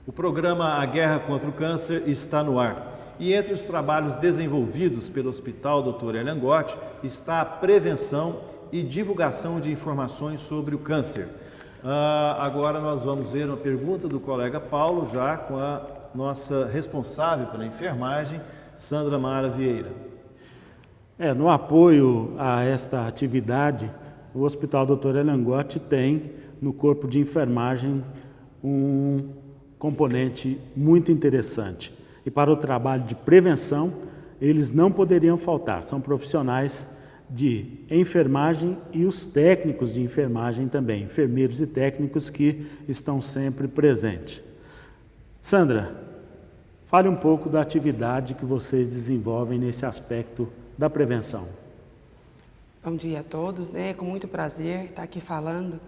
O programa A Guerra contra o Câncer está no ar. E entre os trabalhos desenvolvidos pelo Hospital Dr. Elian Gott está a prevenção e divulgação de informações sobre o câncer. Agora nós vamos ver uma pergunta do colega Paulo, já com a nossa responsável pela enfermagem, Sandra Mara Vieira. No apoio a esta atividade, o Hospital Dr. Elian Gott tem no corpo de enfermagem um componente muito interessante. E para o trabalho de prevenção, eles não poderiam faltar. São profissionais de enfermagem e os técnicos de enfermagem também, enfermeiros e técnicos que estão sempre presentes. Sandra, fale um pouco da atividade que vocês desenvolvem nesse aspecto da prevenção. Bom dia a todos, com muito prazer estar aqui falando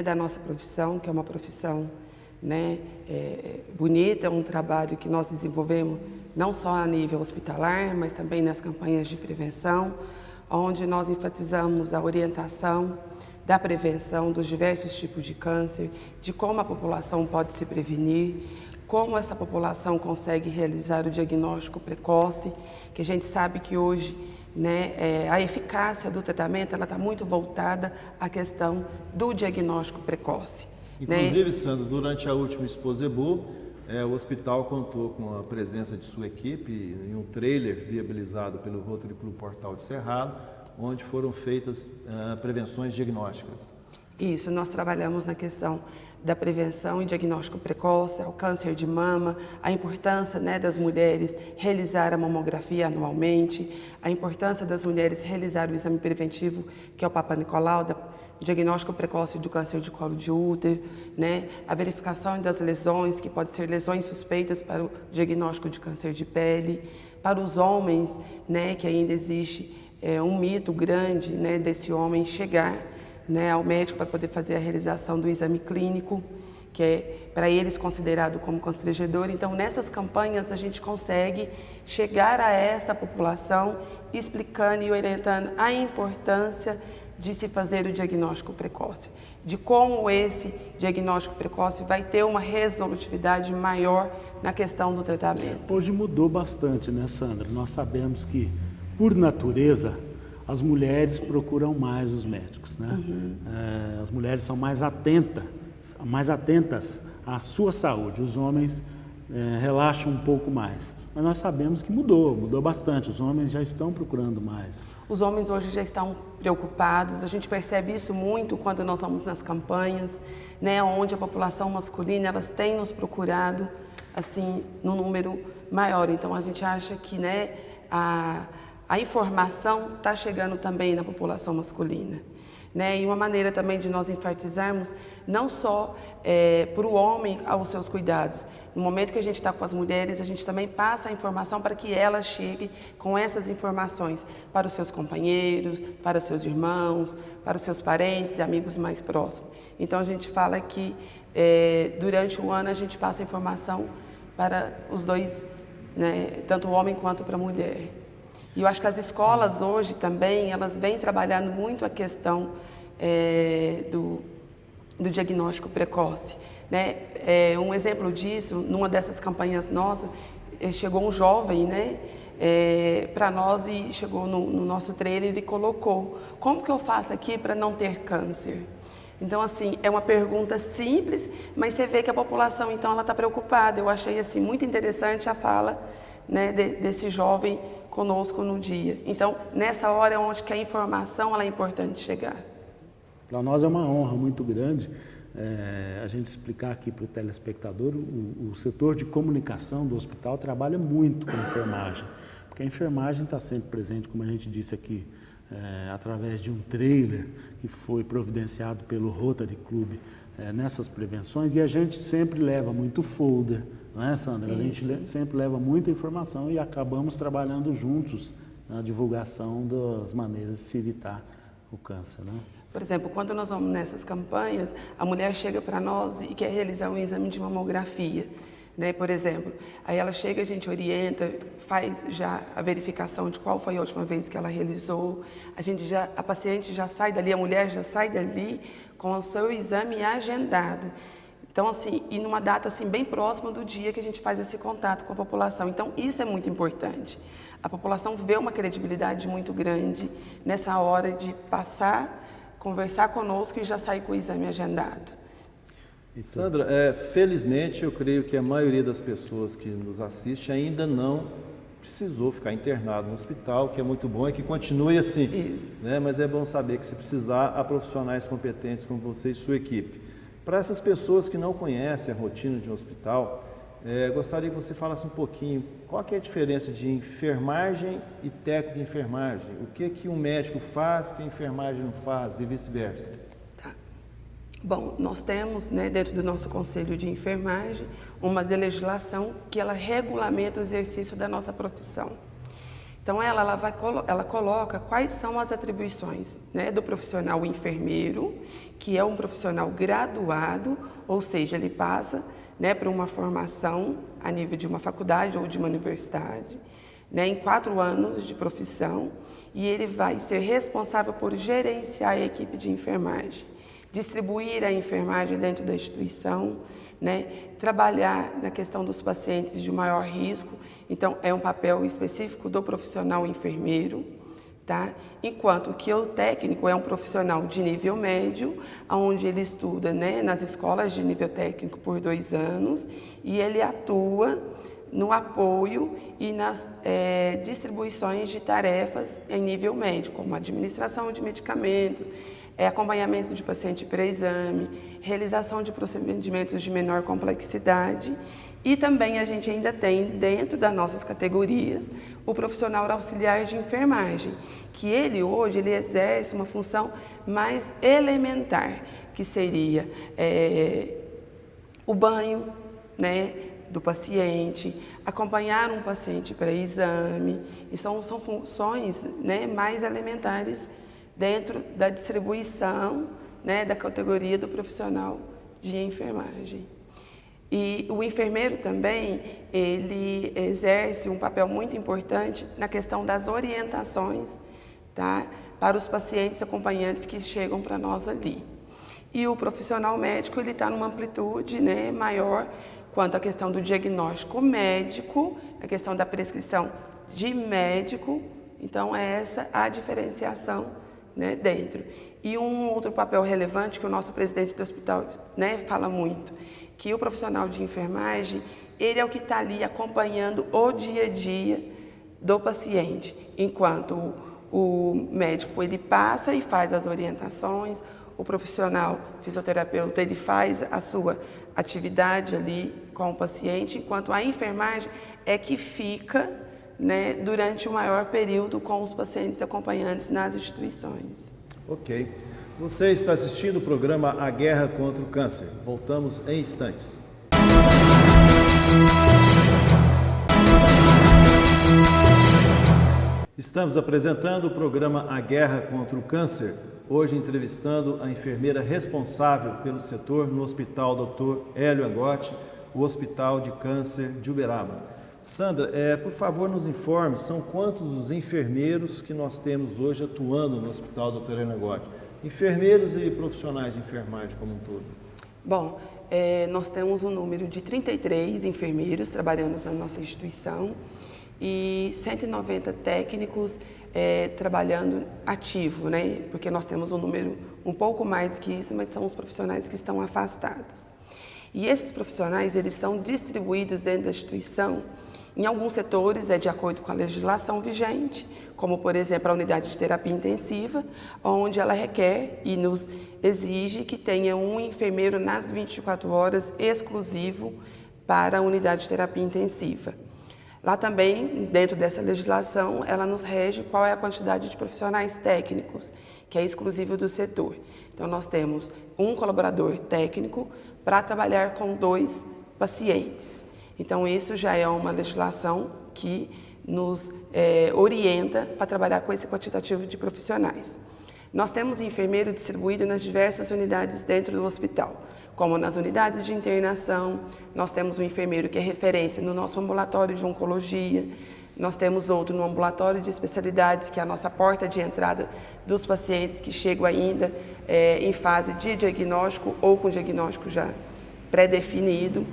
da nossa profissão, que é uma profissão bonita, um trabalho que nós desenvolvemos não só a nível hospitalar, mas também nas campanhas de prevenção, onde nós enfatizamos a orientação da prevenção dos diversos tipos de câncer, de como a população pode se prevenir, como essa população consegue realizar o diagnóstico precoce, que a gente sabe que hoje a eficácia do tratamento está muito voltada à questão do diagnóstico precoce. Inclusive, Sandra, durante a última Exposebu, o hospital contou com a presença de sua equipe em um trailer viabilizado pelo Rotary Club Portal de Cerrado, onde foram feitas prevenções diagnósticas. Isso, nós trabalhamos na questão da prevenção e diagnóstico precoce, ao câncer de mama, a importância das mulheres realizar a mamografia anualmente, a importância das mulheres realizar o exame preventivo, que é o Papa Nicolau, diagnóstico precoce do câncer de colo de útero, a verificação das lesões, que podem ser lesões suspeitas para o diagnóstico de câncer de pele, para os homens, que ainda existe um mito grande desse homem chegar ao médico para poder fazer a realização do exame clínico, que é para eles considerado como constrangedor. Então, nessas campanhas a gente consegue chegar a essa população explicando e orientando a importância de se fazer o diagnóstico precoce, de como esse diagnóstico precoce vai ter uma resolutividade maior na questão do tratamento. Hoje mudou bastante, Sandra? Nós sabemos que, por natureza, as mulheres procuram mais os médicos, As mulheres são mais atentas à sua saúde, os homens relaxam um pouco mais. Mas nós sabemos que mudou bastante, os homens já estão procurando mais. Os homens hoje já estão preocupados, a gente percebe isso muito quando nós vamos nas campanhas, onde a população masculina, elas têm nos procurado, assim, num número maior. Então, a gente acha que, a informação está chegando também na população masculina. E uma maneira também de nós enfatizarmos, não só para o homem aos seus cuidados. No momento que a gente está com as mulheres, a gente também passa a informação para que elas cheguem com essas informações para os seus companheiros, para os seus irmãos, para os seus parentes e amigos mais próximos. Então, a gente fala que durante o ano a gente passa a informação para os dois, tanto o homem quanto para a mulher. E eu acho que as escolas hoje também, elas vêm trabalhando muito a questão do diagnóstico precoce. Um exemplo disso, numa dessas campanhas nossas, chegou um jovem para nós e chegou no nosso trailer e colocou: como que eu faço aqui para não ter câncer? Então, assim, é uma pergunta simples, mas você vê que a população, então, ela está preocupada. Eu achei, assim, muito interessante a fala desse jovem conosco no dia. Então, nessa hora é onde que a informação ela é importante chegar. Para nós é uma honra muito grande a gente explicar aqui para o telespectador. O setor de comunicação do hospital trabalha muito com a enfermagem, porque a enfermagem está sempre presente, como a gente disse aqui, através de um trailer que foi providenciado pelo Rotary Club nessas prevenções, e a gente sempre leva muito folder, não é, Sandra? A gente sempre leva muita informação e acabamos trabalhando juntos na divulgação das maneiras de se evitar o câncer, Por exemplo, quando nós vamos nessas campanhas, a mulher chega para nós e quer realizar um exame de mamografia, por exemplo. Aí ela chega, a gente orienta, faz já a verificação de qual foi a última vez que ela realizou. A paciente já sai dali, a mulher já sai dali com o seu exame agendado. Então, assim, e numa data assim bem próxima do dia que a gente faz esse contato com a população. Então, isso é muito importante. A população vê uma credibilidade muito grande nessa hora de passar, conversar conosco e já sair com o exame agendado. Sandra, felizmente eu creio que a maioria das pessoas que nos assiste ainda não precisou ficar internado no hospital, que é muito bom e que continue assim. Isso. Né? Mas é bom saber que se precisar, há profissionais competentes como você e sua equipe. Para essas pessoas que não conhecem a rotina de um hospital, gostaria que você falasse um pouquinho qual que é a diferença de enfermagem e técnico de enfermagem. O que um médico faz que a enfermagem não faz e vice-versa? Tá. Bom, nós temos, né, dentro do nosso Conselho de Enfermagem, uma legislação que ela regulamenta o exercício da nossa profissão. Então, ela coloca quais são as atribuições, né, do profissional enfermeiro, que é um profissional graduado, ou seja, ele passa, né, por uma formação a nível de uma faculdade ou de uma universidade, né, em 4 anos de profissão, e ele vai ser responsável por gerenciar a equipe de enfermagem, distribuir a enfermagem dentro da instituição, né, trabalhar na questão dos pacientes de maior risco. Então, é um papel específico do profissional enfermeiro, tá? Enquanto que o técnico é um profissional de nível médio, onde ele estuda, né, nas escolas de nível técnico por 2 anos e ele atua no apoio e nas distribuições de tarefas em nível médio, como administração de medicamentos, acompanhamento de paciente pré-exame, realização de procedimentos de menor complexidade. E também a gente ainda tem, dentro das nossas categorias, o profissional auxiliar de enfermagem, que hoje ele exerce uma função mais elementar, que seria o banho, né, do paciente, acompanhar um paciente para exame, e são funções, né, mais elementares dentro da distribuição, né, da categoria do profissional de enfermagem. E o enfermeiro também, ele exerce um papel muito importante na questão das orientações, tá, para os pacientes acompanhantes que chegam para nós ali. E o profissional médico, ele está numa amplitude, né, maior quanto à questão do diagnóstico médico, a questão da prescrição de médico. Então, é essa a diferenciação, né, dentro. E um outro papel relevante que o nosso presidente do hospital, né, fala muito, que o profissional de enfermagem, ele é o que está ali acompanhando o dia a dia do paciente, enquanto o médico, ele passa e faz as orientações, o profissional fisioterapeuta, ele faz a sua atividade ali com o paciente, enquanto a enfermagem é que fica, né, durante o maior período com os pacientes acompanhantes nas instituições. Ok. Você está assistindo o programa A Guerra contra o Câncer. Voltamos em instantes. Estamos apresentando o programa A Guerra contra o Câncer. Hoje entrevistando a enfermeira responsável pelo setor no Hospital Dr. Hélio Angotti, o Hospital de Câncer de Uberaba. Sandra, por favor, nos informe, são quantos os enfermeiros que nós temos hoje atuando no Hospital Dr. Hélio Angotti? Enfermeiros e profissionais de enfermagem como um todo. Bom, nós temos um número de 33 enfermeiros trabalhando na nossa instituição e 190 técnicos trabalhando ativo, né? Porque nós temos um número um pouco mais do que isso, mas são os profissionais que estão afastados. E esses profissionais, eles são distribuídos dentro da instituição. Em alguns setores é de acordo com a legislação vigente, como por exemplo a unidade de terapia intensiva, onde ela requer e nos exige que tenha um enfermeiro nas 24 horas exclusivo para a unidade de terapia intensiva. Lá também, dentro dessa legislação, ela nos rege qual é a quantidade de profissionais técnicos, que é exclusivo do setor. Então nós temos um colaborador técnico para trabalhar com 2 pacientes. Então, isso já é uma legislação que nos orienta para trabalhar com esse quantitativo de profissionais. Nós temos enfermeiro distribuído nas diversas unidades dentro do hospital, como nas unidades de internação, nós temos um enfermeiro que é referência no nosso ambulatório de oncologia, nós temos outro no ambulatório de especialidades, que é a nossa porta de entrada dos pacientes que chegam ainda em fase de diagnóstico ou com diagnóstico já pré-definido.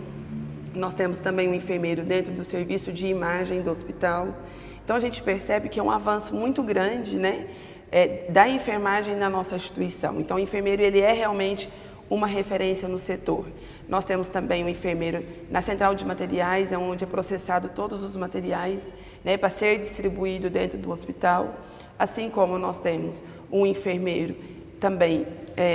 Nós temos também um enfermeiro dentro do serviço de imagem do hospital. Então, a gente percebe que é um avanço muito grande, né, da enfermagem na nossa instituição. Então, o enfermeiro ele é realmente uma referência no setor. Nós temos também um enfermeiro na central de materiais, onde é processado todos os materiais, né, para ser distribuído dentro do hospital. Assim como nós temos um enfermeiro também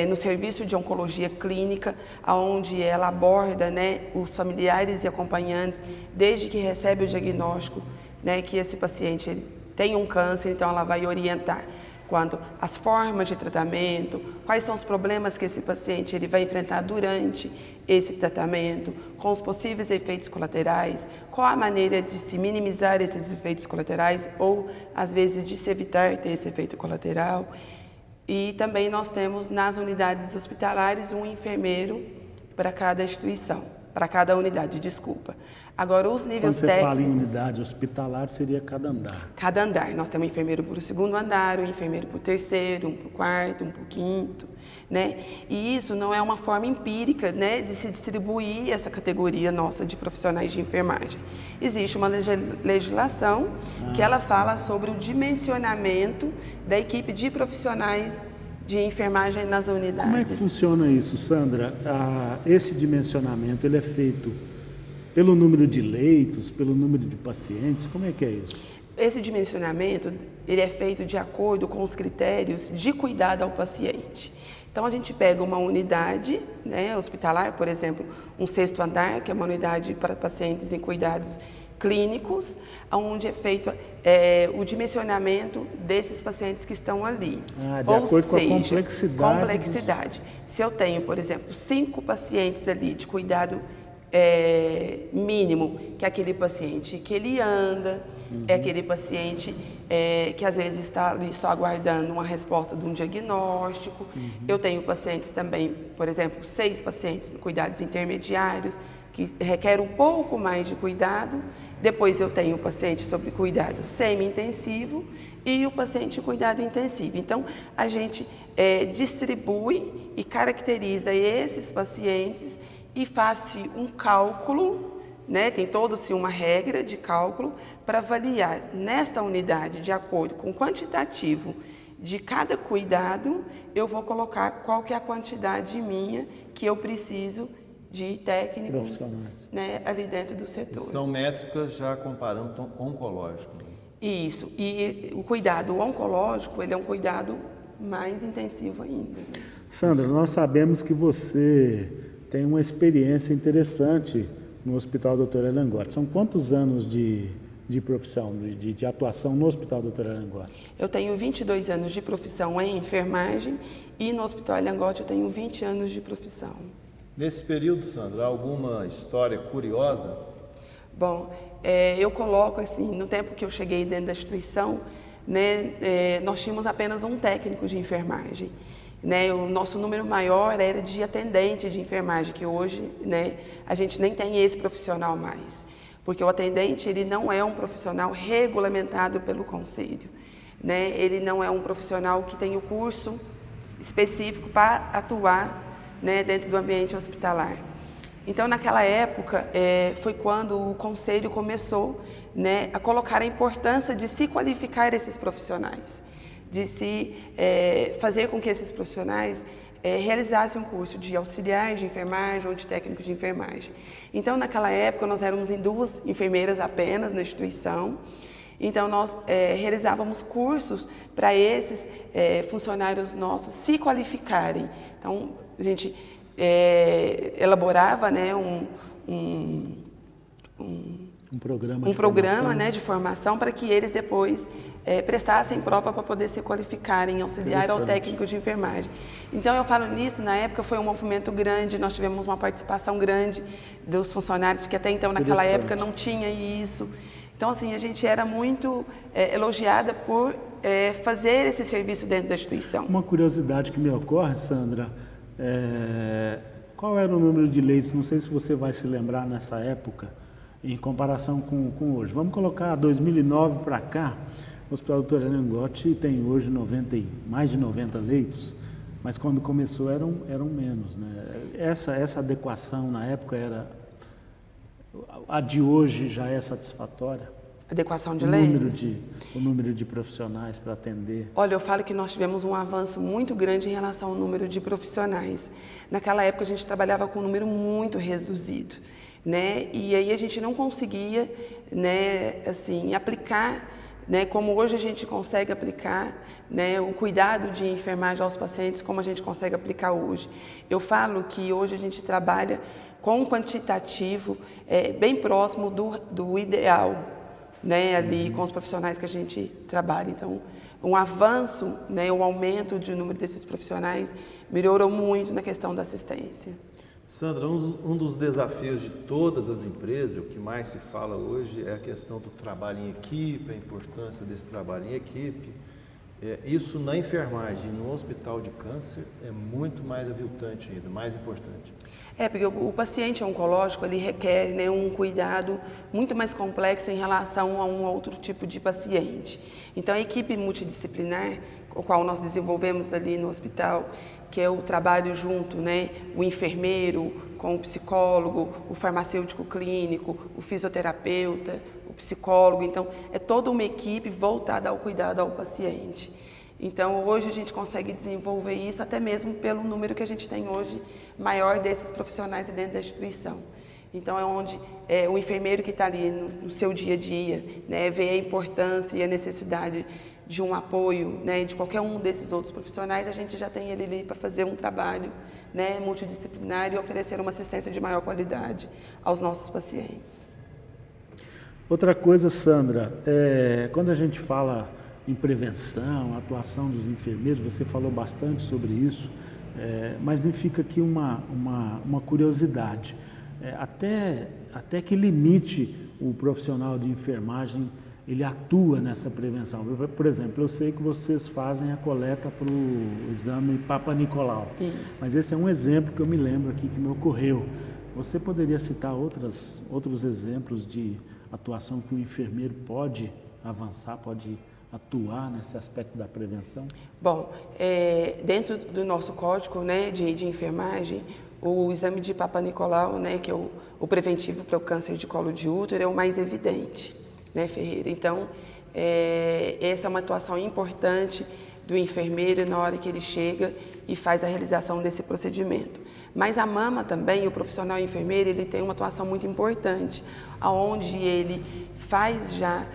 no serviço de oncologia clínica, onde ela aborda, né, os familiares e acompanhantes desde que recebe o diagnóstico, né, que esse paciente ele tem um câncer, então ela vai orientar quanto às formas de tratamento, quais são os problemas que esse paciente ele vai enfrentar durante esse tratamento, com os possíveis efeitos colaterais, qual a maneira de se minimizar esses efeitos colaterais ou, às vezes, de se evitar ter esse efeito colateral. E também nós temos nas unidades hospitalares um enfermeiro para cada instituição, para cada unidade, desculpa. Agora, os níveis técnicos... Quando você fala em unidade hospitalar, seria cada andar. Cada andar. Nós temos um enfermeiro para o segundo andar, um enfermeiro para o terceiro, um para o quarto, um para o quinto, né? E isso não é uma forma empírica, né, de se distribuir essa categoria nossa de profissionais de enfermagem. Existe uma legislação que ela fala sobre o dimensionamento da equipe de profissionais de enfermagem nas unidades. Como é que funciona isso, Sandra? Esse dimensionamento ele é feito pelo número de leitos, pelo número de pacientes? Como é que é isso? Esse dimensionamento ele é feito de acordo com os critérios de cuidado ao paciente. Então, a gente pega uma unidade, né, hospitalar, por exemplo, um sexto andar, que é uma unidade para pacientes em cuidados clínicos, onde é feito o dimensionamento desses pacientes que estão ali. De acordo com a complexidade. Complexidade. Se eu tenho, por exemplo, 5 pacientes ali de cuidado mínimo, que é aquele paciente que ele anda, é aquele paciente que às vezes está ali só aguardando uma resposta de um diagnóstico. Eu tenho pacientes também, por exemplo, 6 pacientes em cuidados intermediários, que requer um pouco mais de cuidado. Depois eu tenho o paciente sob cuidado semi-intensivo e o paciente em cuidado intensivo. Então, a gente distribui e caracteriza esses pacientes e faz um cálculo, né? Tem toda-se uma regra de cálculo para avaliar nesta unidade, de acordo com o quantitativo de cada cuidado, eu vou colocar qual que é a quantidade minha que eu preciso de técnicos, né, ali dentro do setor. São métricas já comparando oncológico. Isso, e o cuidado oncológico, ele é um cuidado mais intensivo ainda. Né? Sandra, nós sabemos que você tem uma experiência interessante no Hospital Dr. Elangotti. São quantos anos de profissão, de atuação no Hospital Dr. Elangotti? Eu tenho 22 anos de profissão em enfermagem e no Hospital Elangotti eu tenho 20 anos de profissão. Nesse período, Sandra, alguma história curiosa? Bom, eu coloco assim, no tempo que eu cheguei dentro da instituição, né, nós tínhamos apenas um técnico de enfermagem. Né, o nosso número maior era de atendente de enfermagem, que hoje, né, a gente nem tem esse profissional mais. Porque o atendente ele não é um profissional regulamentado pelo conselho. Né, ele não é um profissional que tem o curso específico para atuar, né, dentro do ambiente hospitalar. Então, naquela época, foi quando o conselho começou, né, a colocar a importância de se qualificar esses profissionais, de se fazer com que esses profissionais realizassem um curso de auxiliar de enfermagem ou de técnico de enfermagem. Então, naquela época, nós éramos em 2 enfermeiras apenas na instituição. Então, nós realizávamos cursos para esses funcionários nossos se qualificarem. Então, a gente elaborava, né, um programa né, de formação para que eles depois prestassem prova para poder se qualificarem em auxiliar ou técnico de enfermagem. Então, eu falo nisso, na época foi um movimento grande, nós tivemos uma participação grande dos funcionários, porque até então, naquela época, não tinha isso. Então, assim, a gente era muito elogiada por fazer esse serviço dentro da instituição. Uma curiosidade que me ocorre, Sandra, qual era o número de leitos? Não sei se você vai se lembrar nessa época, em comparação com hoje. Vamos colocar 2009 para cá, o Hospital Dr. Elangotti tem hoje mais de 90 leitos. mas quando começou eram menos, né? Essa adequação na época era... A de hoje já é satisfatória? Adequação de leitos? O número de profissionais para atender? Olha, eu falo que nós tivemos um avanço muito grande em relação ao número de profissionais. Naquela época a gente trabalhava com um número muito reduzido, né? E aí a gente não conseguia, né, assim, aplicar, né, como hoje a gente consegue aplicar, né, o cuidado de enfermagem aos pacientes, como a gente consegue aplicar hoje. Eu falo que hoje a gente trabalha com um quantitativo bem próximo do ideal, né, ali com os profissionais que a gente trabalha. Então, um avanço, né, o aumento do número desses profissionais melhorou muito na questão da assistência. Sandra, um dos desafios de todas as empresas, o que mais se fala hoje, é a questão do trabalho em equipe, a importância desse trabalho em equipe. Isso na enfermagem, no hospital de câncer, é muito mais aviltante ainda, mais importante. Porque o paciente oncológico, ele requer, né, um cuidado muito mais complexo em relação a um outro tipo de paciente. Então, a equipe multidisciplinar, o qual nós desenvolvemos ali no hospital, que é o trabalho junto, né, o enfermeiro com o psicólogo, o farmacêutico clínico, o fisioterapeuta, o psicólogo. Então, é toda uma equipe voltada ao cuidado ao paciente. Então, hoje a gente consegue desenvolver isso até mesmo pelo número que a gente tem hoje maior desses profissionais dentro da instituição. Então, é onde o enfermeiro que está ali no seu dia a dia, né, vê a importância e a necessidade de um apoio, né, de qualquer um desses outros profissionais, a gente já tem ele ali para fazer um trabalho, né, multidisciplinar e oferecer uma assistência de maior qualidade aos nossos pacientes. Outra coisa, Sandra, quando a gente fala em prevenção, atuação dos enfermeiros, você falou bastante sobre isso, mas me fica aqui uma curiosidade. Até que limite o profissional de enfermagem ele atua nessa prevenção? Por exemplo, eu sei que vocês fazem a coleta para o exame Papa Nicolau. Isso. Mas esse é um exemplo que eu me lembro aqui que me ocorreu. Você poderia citar outros exemplos de atuação que o enfermeiro pode avançar, pode atuar nesse aspecto da prevenção? Bom, dentro do nosso código, né, de enfermagem, o exame de Papa Nicolau, né, que é o preventivo para o câncer de colo de útero, é o mais evidente, né, Ferreira? Então, essa é uma atuação importante do enfermeiro na hora que ele chega e faz a realização desse procedimento. Mas a mama também, o profissional enfermeiro, ele tem uma atuação muito importante, onde ele faz já,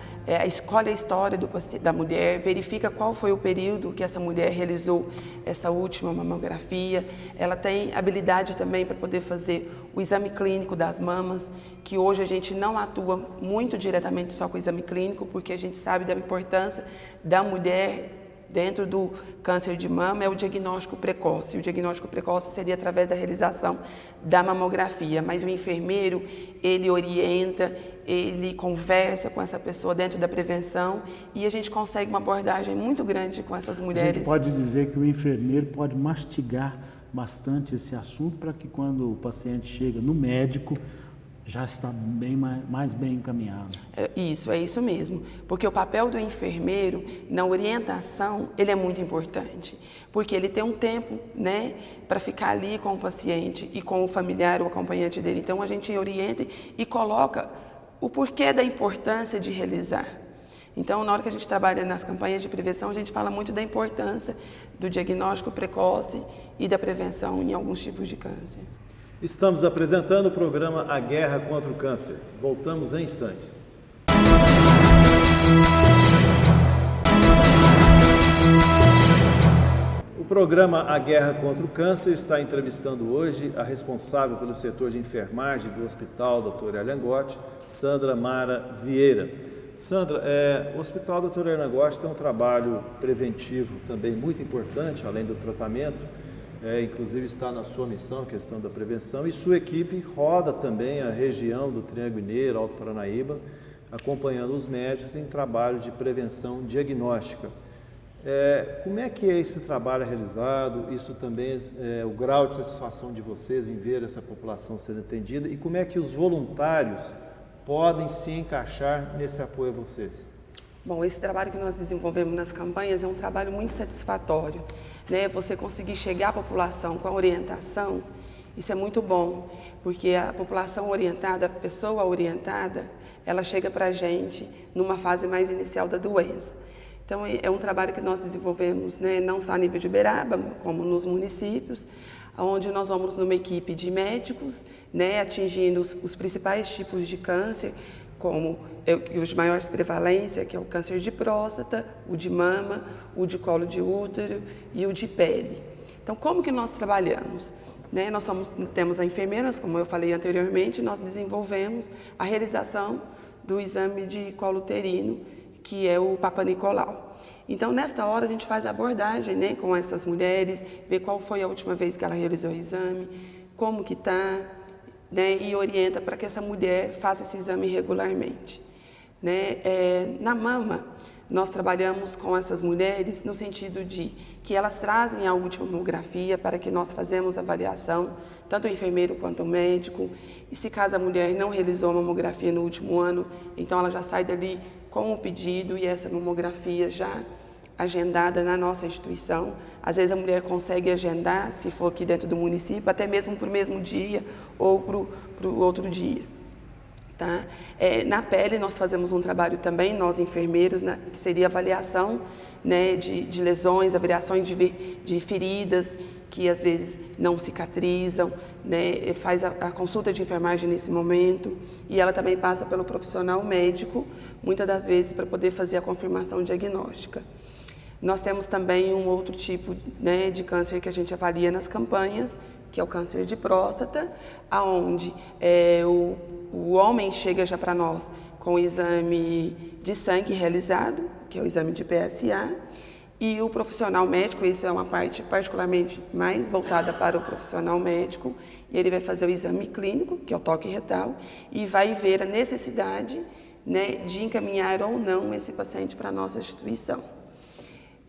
escolhe a história da mulher, verifica qual foi o período que essa mulher realizou essa última mamografia. Ela tem habilidade também para poder fazer o exame clínico das mamas, que hoje a gente não atua muito diretamente só com o exame clínico, porque a gente sabe da importância da mulher dentro do câncer de mama, é o diagnóstico precoce. O diagnóstico precoce seria através da realização da mamografia, mas o enfermeiro, ele orienta, ele conversa com essa pessoa dentro da prevenção e a gente consegue uma abordagem muito grande com essas mulheres. A gente pode dizer que o enfermeiro pode mastigar bastante esse assunto para que quando o paciente chega no médico, já está mais bem encaminhado. É isso mesmo. Porque o papel do enfermeiro na orientação, ele é muito importante. Porque ele tem um tempo, né, para ficar ali com o paciente e com o familiar, o acompanhante dele. Então, a gente orienta e coloca o porquê da importância de realizar. Então, na hora que a gente trabalha nas campanhas de prevenção, a gente fala muito da importância do diagnóstico precoce e da prevenção em alguns tipos de câncer. Estamos apresentando o programa A Guerra contra o Câncer. Voltamos em instantes. O programa A Guerra contra o Câncer está entrevistando hoje a responsável pelo setor de enfermagem do Hospital Dr. Erlangotti, Sandra Mara Vieira. Sandra, o Hospital Dr. Erlangotti tem um trabalho preventivo também muito importante, além do tratamento. Inclusive está na sua missão a questão da prevenção e sua equipe roda também a região do Triângulo Mineiro, Alto Paranaíba, acompanhando os médicos em trabalhos de prevenção diagnóstica. Como é que é esse trabalho realizado? Isso também o grau de satisfação de vocês em ver essa população sendo atendida e como é que os voluntários podem se encaixar nesse apoio a vocês? Bom, esse trabalho que nós desenvolvemos nas campanhas é um trabalho muito satisfatório, né, você conseguir chegar à população com a orientação, isso é muito bom, porque a população orientada, a pessoa orientada, ela chega para a gente numa fase mais inicial da doença. Então, é um trabalho que nós desenvolvemos, né, não só a nível de Uberaba, como nos municípios, onde nós vamos numa equipe de médicos, né, atingindo os principais tipos de câncer, como os de maior prevalência, que é o câncer de próstata, o de mama, o de colo de útero e o de pele. Então, como que nós trabalhamos? Né, nós temos as enfermeiras, como eu falei anteriormente, nós desenvolvemos a realização do exame de colo uterino, que é o Papa Nicolau. Então, nesta hora, a gente faz a abordagem, né, com essas mulheres, ver qual foi a última vez que ela realizou o exame, como que está, né, e orienta para que essa mulher faça esse exame regularmente. Né? Na mama, nós trabalhamos com essas mulheres no sentido de que elas trazem a última mamografia para que nós fazemos a avaliação, tanto o enfermeiro quanto o médico, e se caso a mulher não realizou a mamografia no último ano, então ela já sai dali com o pedido e essa mamografia já agendada na nossa instituição. Às vezes a mulher consegue agendar, se for aqui dentro do município, até mesmo para o mesmo dia ou para o outro dia. Tá? Na pele nós fazemos um trabalho também, nós enfermeiros, né, que seria avaliação, né, de lesões, avaliação de feridas que às vezes não cicatrizam, né, faz a consulta de enfermagem nesse momento, e ela também passa pelo profissional médico, muitas das vezes para poder fazer a confirmação diagnóstica. Nós temos também um outro tipo, né, de câncer que a gente avalia nas campanhas, que é o câncer de próstata, aonde o homem chega já para nós com o exame de sangue realizado, que é o exame de PSA, e o profissional médico, isso é uma parte particularmente mais voltada para o profissional médico, e ele vai fazer o exame clínico, que é o toque retal, e vai ver a necessidade, né, de encaminhar ou não esse paciente para a nossa instituição.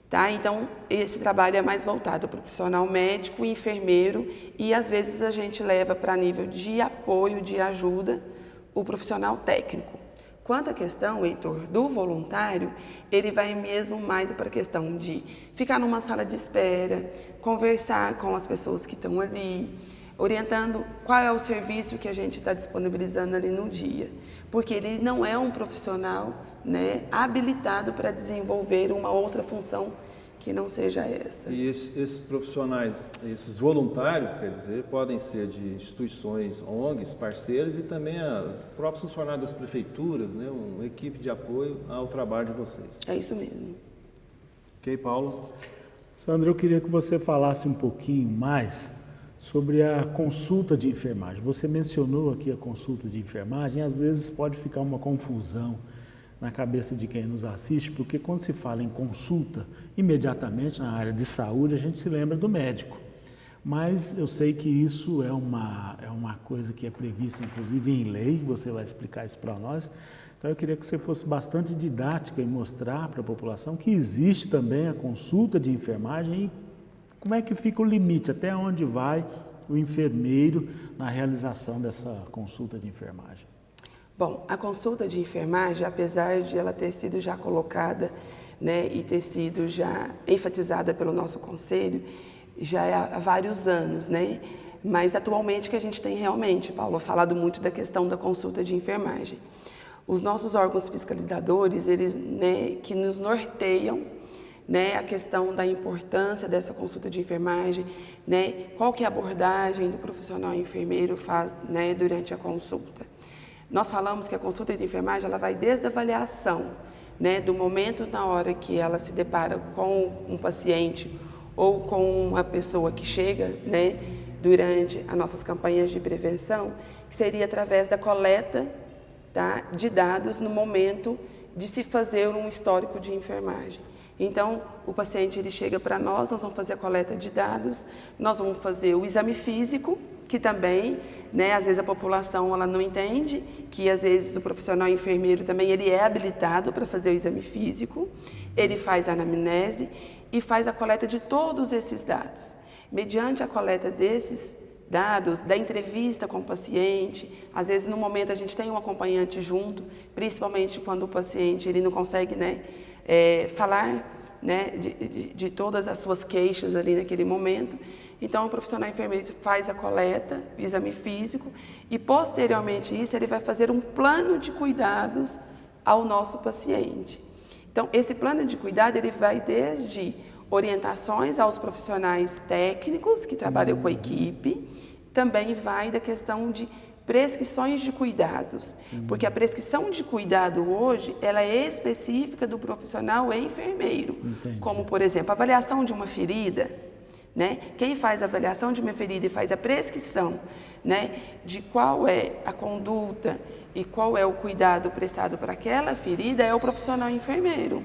Tá? Então, esse trabalho é mais voltado para o profissional médico, enfermeiro, e às vezes a gente leva para nível de apoio, de ajuda, o profissional técnico. Quanto à questão, Heitor, do voluntário, ele vai mesmo mais para a questão de ficar numa sala de espera, conversar com as pessoas que estão ali, orientando qual é o serviço que a gente está disponibilizando ali no dia. Porque ele não é um profissional, né, habilitado para desenvolver uma outra função que não seja essa. E esses profissionais, esses voluntários, quer dizer, podem ser de instituições, ONGs, parceiras e também próprios funcionários das prefeituras, né, uma equipe de apoio ao trabalho de vocês. É isso mesmo. Ok, Paulo? Sandra, eu queria que você falasse um pouquinho mais sobre a consulta de enfermagem. Você mencionou aqui a consulta de enfermagem, às vezes pode ficar uma confusão na cabeça de quem nos assiste, porque quando se fala em consulta, imediatamente na área de saúde a gente se lembra do médico. Mas eu sei que isso é uma coisa que é prevista inclusive em lei, você vai explicar isso para nós. Então eu queria que você fosse bastante didática e mostrar para a população que existe também a consulta de enfermagem e como é que fica o limite, até onde vai o enfermeiro na realização dessa consulta de enfermagem. Bom, a consulta de enfermagem, apesar de ela ter sido já colocada, né, e ter sido já enfatizada pelo nosso conselho, já é há vários anos, né? Mas atualmente que a gente tem realmente, Paulo, falado muito da questão da consulta de enfermagem. Os nossos órgãos fiscalizadores, eles, né, que nos norteiam, né, a questão da importância dessa consulta de enfermagem, né, qual que é a abordagem do profissional enfermeiro faz, né, durante a consulta. Nós falamos que a consulta de enfermagem ela vai desde a avaliação, né, do momento na hora que ela se depara com um paciente ou com uma pessoa que chega, né, durante as nossas campanhas de prevenção, que seria através da coleta, tá, de dados no momento de se fazer um histórico de enfermagem. Então, o paciente ele chega para nós vamos fazer a coleta de dados, nós vamos fazer o exame físico, que também, né, às vezes a população ela não entende, que às vezes o profissional enfermeiro também ele é habilitado para fazer o exame físico, ele faz a anamnese e faz a coleta de todos esses dados. Mediante a coleta desses dados, da entrevista com o paciente, às vezes no momento a gente tem um acompanhante junto, principalmente quando o paciente ele não consegue, né, falar né, de todas as suas queixas ali naquele momento. Então, o profissional enfermeiro faz a coleta, o exame físico, e posteriormente isso ele vai fazer um plano de cuidados ao nosso paciente. Então, esse plano de cuidado ele vai desde orientações aos profissionais técnicos que trabalham com a equipe, também vai da questão de prescrições de cuidados, porque a prescrição de cuidado hoje, ela é específica do profissional enfermeiro. Entendi. Como, por exemplo, a avaliação de uma ferida, né? Quem faz a avaliação de uma ferida e faz a prescrição, né, de qual é a conduta e qual é o cuidado prestado para aquela ferida é o profissional enfermeiro,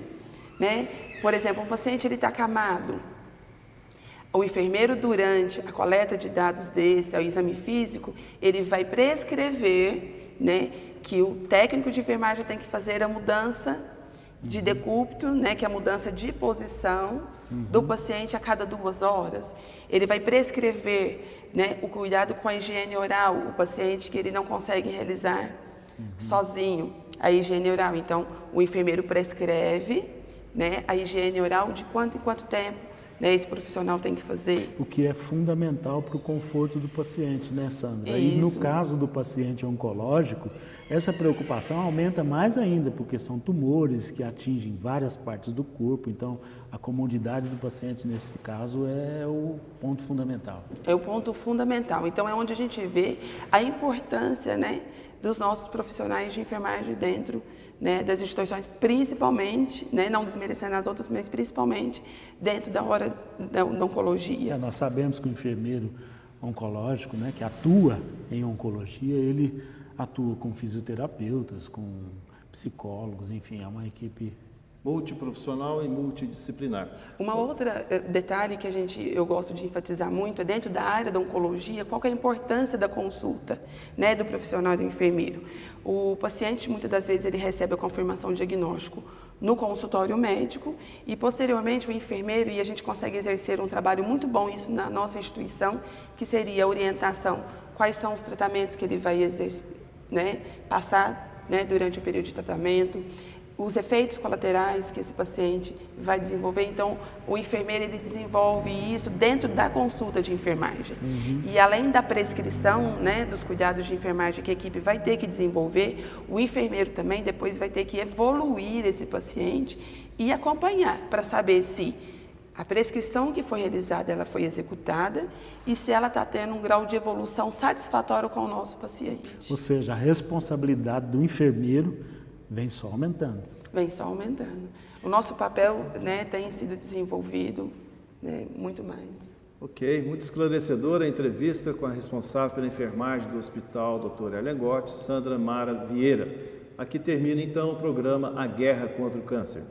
né? Por exemplo, um paciente ele está acamado. O enfermeiro, durante a coleta de dados desse, ao exame físico, ele vai prescrever, né, que o técnico de enfermagem tem que fazer a mudança de decúbito, né, que é a mudança de posição do paciente a cada 2 horas. Ele vai prescrever, né, o cuidado com a higiene oral, o paciente que ele não consegue realizar sozinho a higiene oral. Então, o enfermeiro prescreve, né, a higiene oral de quanto em quanto tempo, né, esse profissional tem que fazer. O que é fundamental para o conforto do paciente, né, Sandra? Isso. E no caso do paciente oncológico, essa preocupação aumenta mais ainda, porque são tumores que atingem várias partes do corpo, então a comodidade do paciente nesse caso é o ponto fundamental. É o ponto fundamental. Então é onde a gente vê a importância, né, dos nossos profissionais de enfermagem dentro, né, das instituições, principalmente, né, não desmerecendo as outras, mas principalmente dentro da hora da oncologia. Nós sabemos que o enfermeiro oncológico, né, que atua em oncologia, ele atua com fisioterapeutas, com psicólogos, enfim, é uma equipe multiprofissional e multidisciplinar. Uma outra detalhe que eu gosto de enfatizar muito é dentro da área da oncologia, qual que é a importância da consulta, né, do profissional do enfermeiro. O paciente, muitas das vezes, ele recebe a confirmação de diagnóstico no consultório médico e, posteriormente, o enfermeiro, e a gente consegue exercer um trabalho muito bom isso na nossa instituição, que seria a orientação, quais são os tratamentos que ele vai exercer, né, passar, né, durante o período de tratamento, os efeitos colaterais que esse paciente vai desenvolver. Então, o enfermeiro ele desenvolve isso dentro da consulta de enfermagem. E além da prescrição, né, dos cuidados de enfermagem que a equipe vai ter que desenvolver, o enfermeiro também depois vai ter que evoluir esse paciente e acompanhar para saber se a prescrição que foi realizada ela foi executada e se ela está tendo um grau de evolução satisfatório com o nosso paciente. Ou seja, a responsabilidade do enfermeiro vem só aumentando. Vem só aumentando. O nosso papel, né, tem sido desenvolvido, né, muito mais. Ok, muito esclarecedora a entrevista com a responsável pela enfermagem do Hospital Dr. Alengotti, Sandra Mara Vieira. Aqui termina então o programa A Guerra contra o Câncer.